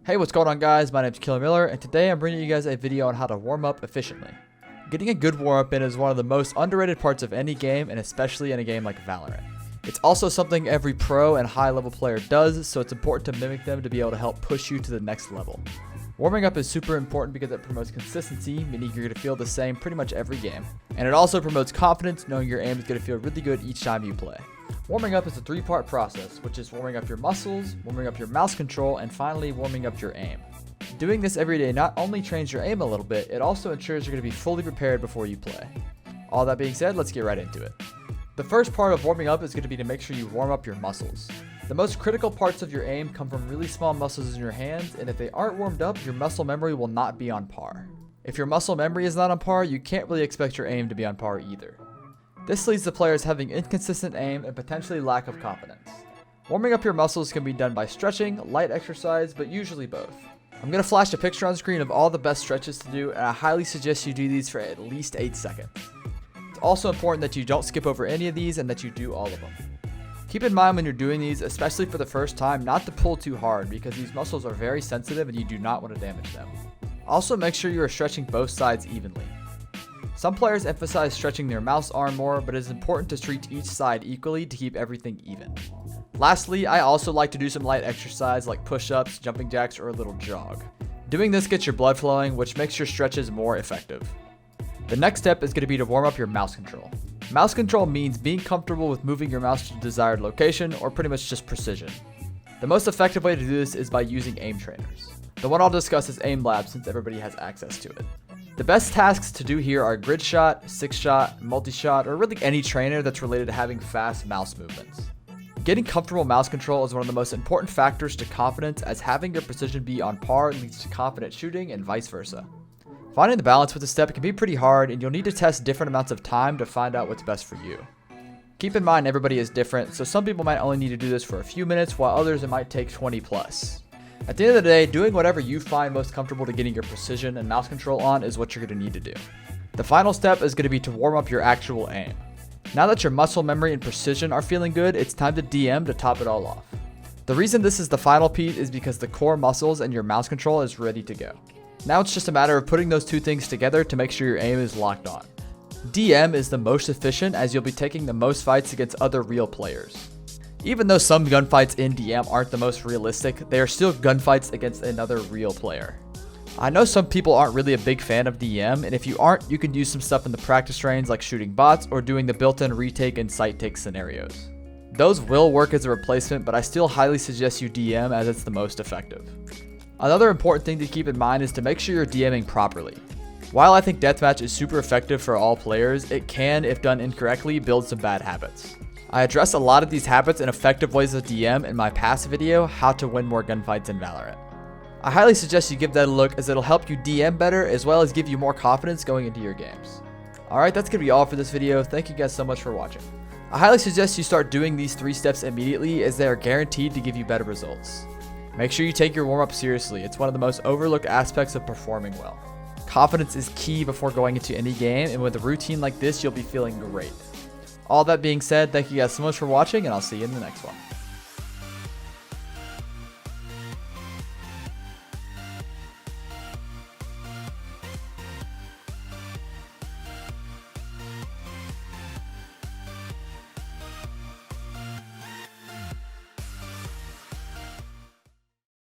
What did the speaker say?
Hey, what's going on, guys? My name's KillerMiller, and today I'm bringing you guys a video on how to warm up efficiently. Getting a good warm up in is one of the most underrated parts of any game, and especially in a game like Valorant. It's also something every pro and high level player does, so it's important to mimic them to be able to help push you to the next level. Warming up is super important because it promotes consistency, meaning you're going to feel the same pretty much every game. And it also promotes confidence, knowing your aim is going to feel really good each time you play. Warming up is a three-part process, which is warming up your muscles, warming up your mouse control, and finally warming up your aim. Doing this every day not only trains your aim a little bit, it also ensures you're going to be fully prepared before you play. All that being said, let's get right into it. The first part of warming up is going to be to make sure you warm up your muscles. The most critical parts of your aim come from really small muscles in your hands, and if they aren't warmed up, your muscle memory will not be on par. If your muscle memory is not on par, you can't really expect your aim to be on par either. This leads to players having inconsistent aim and potentially lack of confidence. Warming up your muscles can be done by stretching, light exercise, but usually both. I'm going to flash a picture on screen of all the best stretches to do, and I highly suggest you do these for at least 8 seconds. It's also important that you don't skip over any of these and that you do all of them. Keep in mind when you're doing these, especially for the first time, not to pull too hard because these muscles are very sensitive and you do not want to damage them. Also, make sure you are stretching both sides evenly. Some players emphasize stretching their mouse arm more, but it is important to treat each side equally to keep everything even. Lastly, I also like to do some light exercise like push-ups, jumping jacks, or a little jog. Doing this gets your blood flowing, which makes your stretches more effective. The next step is going to be to warm up your mouse control. Mouse control means being comfortable with moving your mouse to the desired location, or pretty much just precision. The most effective way to do this is by using aim trainers. The one I'll discuss is Aim Lab since everybody has access to it. The best tasks to do here are grid shot, 6 shot, multi-shot, or really any trainer that's related to having fast mouse movements. Getting comfortable mouse control is one of the most important factors to confidence, as having your precision be on par leads to confident shooting and vice versa. Finding the balance with this step can be pretty hard, and you'll need to test different amounts of time to find out what's best for you. Keep in mind everybody is different, so some people might only need to do this for a few minutes, while others it might take 20 plus. At the end of the day, doing whatever you find most comfortable to getting your precision and mouse control on is what you're going to need to do. The final step is going to be to warm up your actual aim. Now that your muscle memory and precision are feeling good, it's time to DM to top it all off. The reason this is the final piece is because the core muscles and your mouse control is ready to go. Now it's just a matter of putting those two things together to make sure your aim is locked on. DM is the most efficient as you'll be taking the most fights against other real players. Even though some gunfights in DM aren't the most realistic, they are still gunfights against another real player. I know some people aren't really a big fan of DM, and if you aren't, you can use some stuff in the practice trains like shooting bots or doing the built-in retake and sight take scenarios. Those will work as a replacement, but I still highly suggest you DM as it's the most effective. Another important thing to keep in mind is to make sure you're DMing properly. While I think deathmatch is super effective for all players, it can, if done incorrectly, build some bad habits. I address a lot of these habits and effective ways of DM in my past video, How to Win More Gunfights in Valorant. I highly suggest you give that a look as it'll help you DM better as well as give you more confidence going into your games. Alright, that's going to be all for this video. Thank you guys so much for watching. I highly suggest you start doing these 3 steps immediately as they are guaranteed to give you better results. Make sure you take your warm-up seriously. It's one of the most overlooked aspects of performing well. Confidence is key before going into any game, and with a routine like this, you'll be feeling great. All that being said, thank you guys so much for watching, and I'll see you in the next one.